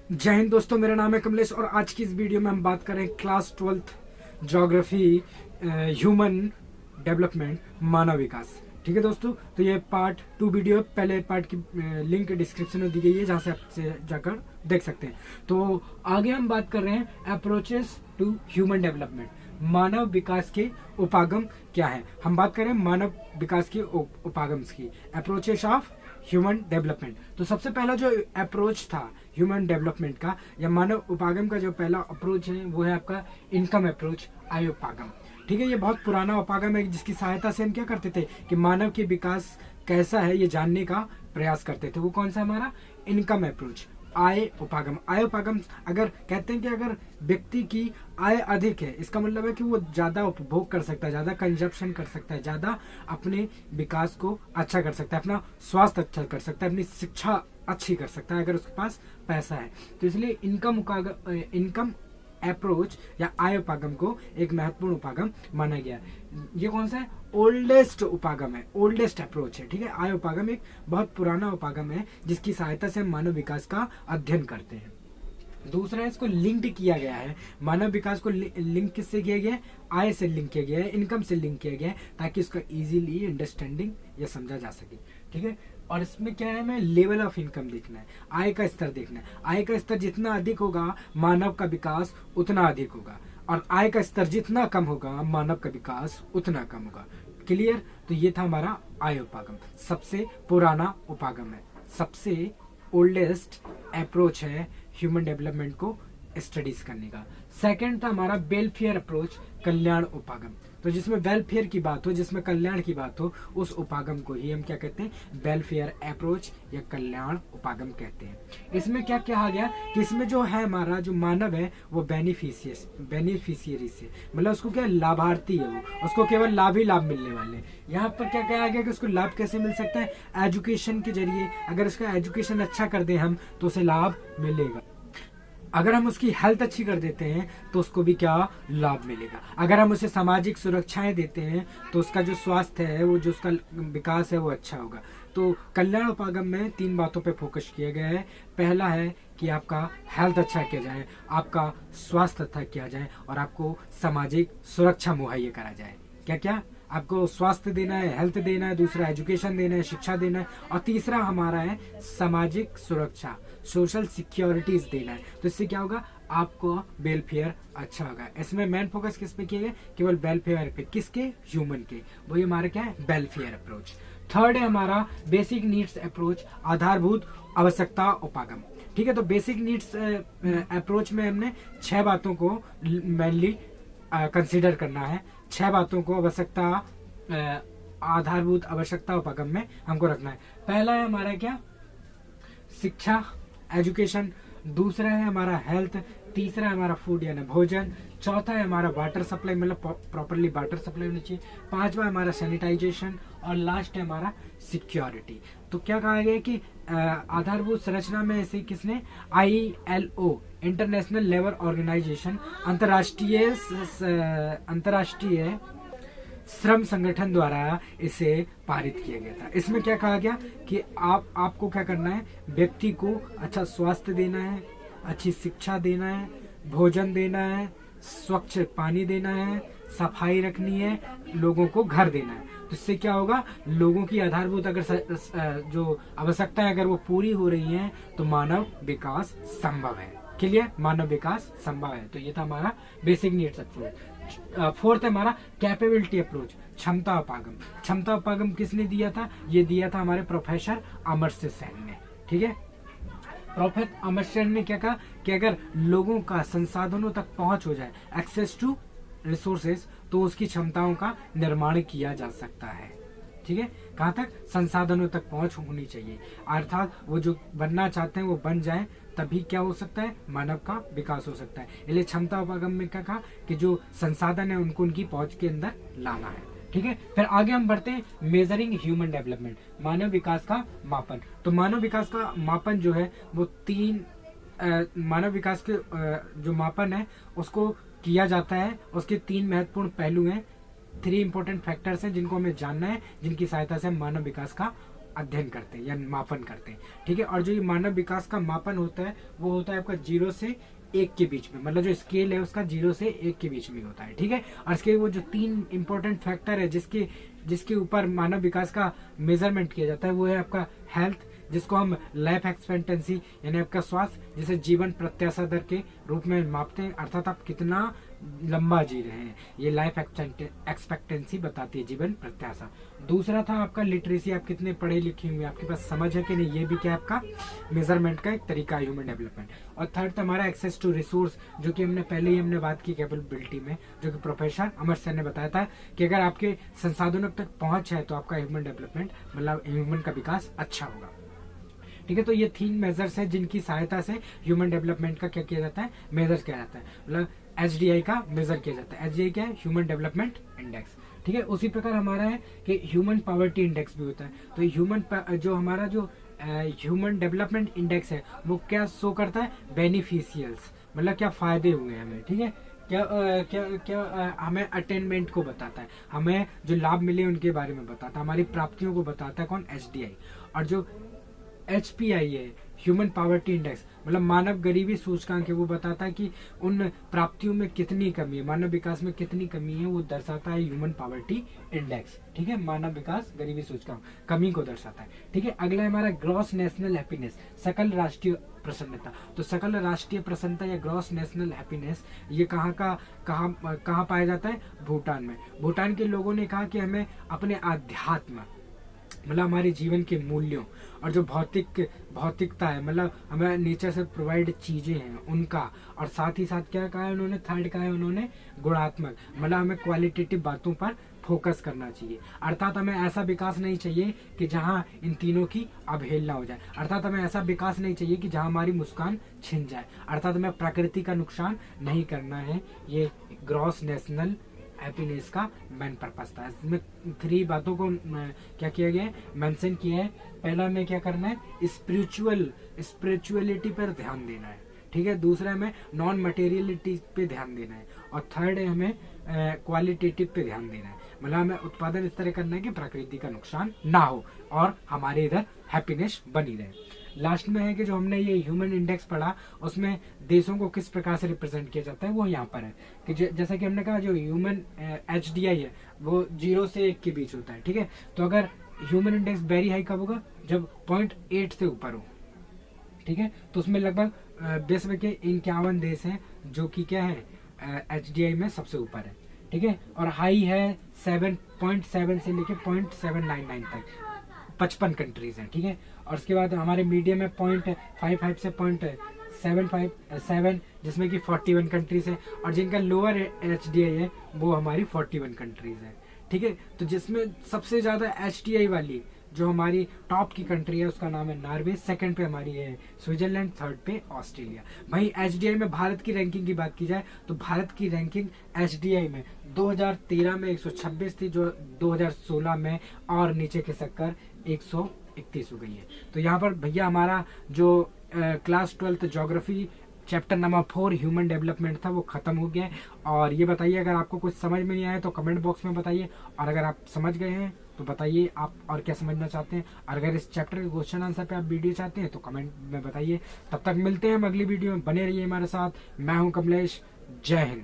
जय हिंद दोस्तों, मेरा नाम है कमलेश और आज की इस वीडियो में हम बात करें class 12th geography human development मानव विकास। ठीक है दोस्तों, तो ये पार्ट 2 वीडियो, पहले पार्ट की लिंक डिस्क्रिप्शन में दी गई है जहाँ से आप जाकर देख सकते हैं। तो आगे हम बात कर रहे हैं अप्रोचेस टू ह्यूमन डेवलपमेंट, मानव विकास के उपागम क्या है। हम बात करें मानव विकास के उपागम की, अप्रोचेस ऑफ ह्यूमन डेवलपमेंट। तो सबसे पहला जो अप्रोच था ह्यूमन डेवलपमेंट का या मानव उपागम का, जो पहला अप्रोच है वो है आपका इनकम अप्रोच, आय उपागम। ठीक है, ये बहुत पुराना उपागम है जिसकी सहायता से हम क्या करते थे कि मानव के विकास कैसा है ये जानने का प्रयास करते थे। वो कौन सा हमारा इनकम अप्रोच, आय उपागम। आय उपागम अगर कहते हैं कि अगर व्यक्ति की आय अधिक है, इसका मतलब है कि वो ज्यादा उपभोग कर सकता है, ज्यादा कंजप्शन कर सकता है, ज्यादा अपने विकास को अच्छा कर सकता है, अपना स्वास्थ्य अच्छा कर सकता है, अपनी शिक्षा अच्छी कर सकता है अगर उसके पास पैसा है। तो इसलिए इनकम अप्रोच या आय उपागम को एक महत्वपूर्ण उपागम माना गया। ये कौन सा है? ओल्डेस्ट उपागम है, ओल्डेस्ट अप्रोच है। ठीक है, आय उपागम एक बहुत पुराना उपागम है जिसकी सहायता से हम मानव विकास का अध्ययन करते हैं। दूसरा, इसको लिंक्ड किया गया है, मानव विकास को लिंक किससे किया गया है? आय से लिंक किया गया है, इनकम से लिंक किया गया है, ताकि इसका इजीली अंडरस्टैंडिंग या समझा जा सके। ठीक है, और इसमें क्या है, हमें लेवल ऑफ इनकम देखना है, आय का स्तर देखना है। आय का स्तर जितना अधिक होगा मानव का विकास उतना अधिक होगा, और आय का स्तर जितना कम होगा मानव का विकास उतना कम होगा। क्लियर? तो ये था हमारा आय उपागम, सबसे पुराना उपागम है, सबसे ओल्डेस्ट अप्रोच है ह्यूमन डेवलपमेंट को स्टडीज करने का। सेकंड था हमारा वेलफेयर अप्रोच, कल्याण उपागम। तो जिसमें वेलफेयर की बात हो, जिसमें कल्याण की बात हो, उस उपागम को ही हम क्या कहते हैं? वेलफेयर अप्रोच या कल्याण उपागम कहते हैं। इसमें क्या कहा गया कि इसमें जो है हमारा जो मानव है वो बेनिफिशियरी से, मतलब उसको क्या लाभार्थी है, वो उसको केवल लाभ ही लाभ मिलने वाले। यहाँ पर क्या कहा गया कि उसको लाभ कैसे मिल सकता है? एजुकेशन के जरिए। अगर उसका एजुकेशन अच्छा कर दें हम तो उसे लाभ मिलेगा। अगर हम उसकी हेल्थ अच्छी कर देते हैं तो उसको भी क्या लाभ मिलेगा। अगर हम उसे सामाजिक सुरक्षाएं देते हैं तो उसका जो स्वास्थ्य है, वो जो उसका विकास है वो अच्छा होगा। तो कल्याण उपागम में 3 बातों पे फोकस किया गया है। पहला है कि आपका हेल्थ अच्छा किया जाए, आपका स्वास्थ्य अच्छा किया जाए, और आपको सामाजिक सुरक्षा मुहैया करा जाए। क्या क्या? आपको स्वास्थ्य देना है, हेल्थ देना है, दूसरा एजुकेशन देना है, शिक्षा देना है, और तीसरा हमारा है सामाजिक सुरक्षा, सोशल सिक्योरिटीज देना है। तो इससे क्या होगा? आपको वेलफेयर अच्छा होगा। इसमें मेन फोकस किस पे किया गया? केवल वेलफेयर पे। किसके? ह्यूमन के। वही हमारा क्या है? Welfare approach. थर्ड है हमारा बेसिक नीड्स अप्रोच, आधारभूत आवश्यकता उपागम। ठीक है, तो बेसिक नीड्स अप्रोच में हमने 6 बातों को मेनली कंसिडर करना है। 6 बातों को आवश्यकता, आधारभूत आवश्यकता उपागम में हमको रखना है। पहला है हमारा क्या? शिक्षा, एजुकेशन। दूसरा है हमारा हेल्थ। तीसरा है हमारा फूड यानी भोजन। चौथा है हमारा वाटर सप्लाई, मतलब प्रॉपरली वाटर सप्लाई होनी चाहिए। 5वां है हमारा सैनिटाइजेशन, और लास्ट है हमारा सिक्योरिटी। तो क्या कहा गया कि आधारभूत संरचना में ऐसे किसने? ILO, इंटरनेशनल लेबर ऑर्गेनाइजेशन, अंतरराष्ट्रीय श्रम संगठन द्वारा इसे पारित किया गया था। इसमें क्या कहा गया कि आपको क्या करना है? व्यक्ति को अच्छा स्वास्थ्य देना है, अच्छी शिक्षा देना है, भोजन देना है, स्वच्छ पानी देना है, सफाई रखनी है, लोगों को घर देना है। तो इससे क्या होगा? लोगों की आधारभूत अगर जो आवश्यकताएं अगर वो पूरी हो रही हैं तो मानव विकास संभव है। क्लियर? मानव विकास संभव है। तो ये था हमारा बेसिक नीड्स अप्रोच। फोर्थ है हमारा कैपेबिलिटी अप्रोच, क्षमता उपागम। क्षमता उपागम किसने दिया था? ये दिया था हमारे प्रोफेसर अमर्त्य सेन ने। ठीक है, प्रोफेसर अमर्त्य सेन ने क्या कहा कि अगर लोगों का संसाधनों तक पहुंच हो जाए, एक्सेस टू रिसोर्सेज, तो उसकी क्षमताओं का निर्माण किया जा सकता है। ठीक है, कहाँ तक? संसाधनों तक पहुंच होनी चाहिए, अर्थात वो जो बनना चाहते हैं वो बन जाए, तभी क्या हो सकता है? मानव का विकास हो सकता है। इसलिए क्षमता उपागम में क्या कहा कि जो संसाधन है उनको उनकी पहुंच के अंदर लाना है। ठीक है, फिर आगे हम बढ़ते हैं मेजरिंग ह्यूमन डेवलपमेंट, मानव विकास का मापन। तो मानव विकास का मापन जो है वो 3 मानव विकास के जो मापन है उसको किया जाता है। उसके 3 महत्वपूर्ण पहलू हैं, 3 इंपॉर्टेंट फैक्टर्स हैं जिनको हमें जानना है, जिनकी सहायता से हम मानव विकास का अध्ययन करते हैं या मापन करते हैं, ठीक है। और जो ये मानव विकास का मापन होता है वो होता है आपका 0 से 1 के बीच में, मतलब जो स्केल है उसका 0 से 1 के बीच में होता है, ठीक है। और इसके वो जो 3 इंपॉर्टेंट फैक्टर है जिसके ऊपर मानव विकास का मेजरमेंट किया जाता है वो है आपका हेल्थ, जिसको हम लाइफ एक्सपेक्टेंसी यानी आपका स्वास्थ्य, जिसे जीवन प्रत्याशा दर के रूप में मापते हैं, अर्थात आप कितना लंबा जी रहे हैं, ये लाइफ एक्सपेक्टेंसी बताती है, जीवन प्रत्याशा। दूसरा था आपका लिटरेसी, आप कितने पढ़े लिखे हुए, आपके पास समझ है कि नहीं, ये भी क्या आपका मेजरमेंट का एक तरीका है ह्यूमन डेवलपमेंट। और थर्ड था हमारा एक्सेस टू रिसोर्स, जो कि हमने पहले ही बात की कैपेबिलिटी में, जो कि प्रोफेसर अमर सर ने बताया था कि अगर आपके संसाधनों तक पहुंच है तो आपका ह्यूमन डेवलपमेंट मतलब ह्यूमन का विकास अच्छा होगा, ठीक है। तो ये 3 मेजर्स हैं जिनकी सहायता से ह्यूमन डेवलपमेंट का क्या किया जाता है, मेजर किया जाता है, मतलब HDI का मेजर किया जाता है। HDI क्या है, ह्यूमन डेवलपमेंट इंडेक्स, ठीक है। उसी प्रकार हमारा है कि ह्यूमन पॉवर्टी इंडेक्स भी होता है। तो ह्यूमन डेवलपमेंट इंडेक्स है वो क्या शो करता है, बेनिफिशियल्स, मतलब क्या फायदे हुए हैं हमें, ठीक है, क्या हमें अटेनमेंट को बताता है, हमें जो लाभ मिले उनके बारे में बताता है, हमारी प्राप्तियों को बताता है कौन, HDI। और जो HPI है, ह्यूमन पॉवर्टी इंडेक्स, मतलब मानव गरीबी सूचकांक है, वो बताता है कि उन प्राप्तियों में कितनी कमी है, मानव विकास में कितनी कमी है, वो दर्शाता है ह्यूमन पॉवर्टी इंडेक्स, ठीक है। मानव विकास गरीबी सूचकांक कमी को दर्शाता है, ठीक है। अगला है हमारा ग्रॉस नेशनल हैप्पीनेस, सकल राष्ट्रीय प्रसन्नता। तो सकल राष्ट्रीय प्रसन्नता या ग्रॉस नेशनल हैप्पीनेस ये कहाँ पाया जाता है, भूटान में। भूटान के लोगों ने कहा कि हमें अपने आध्यात्म, मतलब हमारे जीवन के मूल्यों, और जो भौतिकता है, मतलब हमें नेचर से प्रोवाइड चीजें हैं उनका, और साथ ही साथ क्या कहा है उन्होंने, थर्ड कहा है उन्होंने गुणात्मक, मतलब हमें क्वालिटेटिव बातों पर फोकस करना चाहिए। अर्थात हमें ऐसा विकास नहीं चाहिए कि जहां इन तीनों की अवहेलना हो जाए, अर्थात हमें ऐसा विकास नहीं चाहिए कि जहां हमारी मुस्कान छिन जाए, अर्थात हमें प्रकृति का नुकसान नहीं करना है। ये ग्रॉस नेशनल हैप्पीनेस का मेन पर्पस था। इसमें 3 बातों को क्या किया गया है, मेंशन किया है। पहला में क्या करना है, स्पिरिचुअलिटी पर ध्यान देना है, ठीक है। दूसरा हमें नॉन मटेरियलिटी पे ध्यान देना है, और थर्ड है हमें क्वालिटेटिव पे ध्यान देना है, मतलब हमें उत्पादन इस तरह करना है कि प्रकृति का नुकसान ना हो और हमारे इधर हैप्पीनेस बनी रहे। लास्ट में है कि जो हमने ये ह्यूमन इंडेक्स पढ़ा उसमें देशों को किस प्रकार से रिप्रेजेंट किया जाता है, वो यहाँ पर है कि जैसा कि हमने कहा जो ह्यूमन HDI है वो 0 से 1 के बीच होता है, ठीक है। तो अगर ह्यूमन इंडेक्स वेरी हाई कब होगा, जब 0.8 से ऊपर हो, ठीक है। तो उसमें लगभग विश्व के 51 देश हैं जो कि क्या है, HDI में सबसे ऊपर है, ठीक है। और हाई है 7.7 से लेके 0.799 तक, 55 कंट्रीज हैं, ठीक है। और उसके बाद हमारे मीडियम में 0.55 से 0.757 जिसमें कि 41 कंट्रीज है, और जिनका लोअर HDI है वो हमारी 41 कंट्रीज है, ठीक है। तो जिसमें सबसे ज्यादा HDI वाली जो हमारी टॉप की कंट्री है उसका नाम है नॉर्वे, सेकंड पे हमारी है स्विट्जरलैंड, थर्ड पे ऑस्ट्रेलिया। भाई HDI में भारत की रैंकिंग की बात की जाए तो भारत की रैंकिंग HDI में 2013 में 126 थी, जो 2016 में और नीचे खिसक 131 हो गई है। तो यहाँ पर भैया हमारा जो class 12th geography chapter number 4 human development था वो खत्म हो गया है। और ये बताइए अगर आपको कुछ समझ में नहीं आया तो कमेंट बॉक्स में बताइए, और अगर आप समझ गए हैं तो बताइए आप और क्या समझना चाहते हैं, और अगर इस चैप्टर के क्वेश्चन आंसर पे आप वीडियो चाहते हैं तो कमेंट में बताइए। तब तक मिलते हैं हम अगली वीडियो में, बने रहिए हमारे साथ। मैं हूं कमलेश, जय हिंद।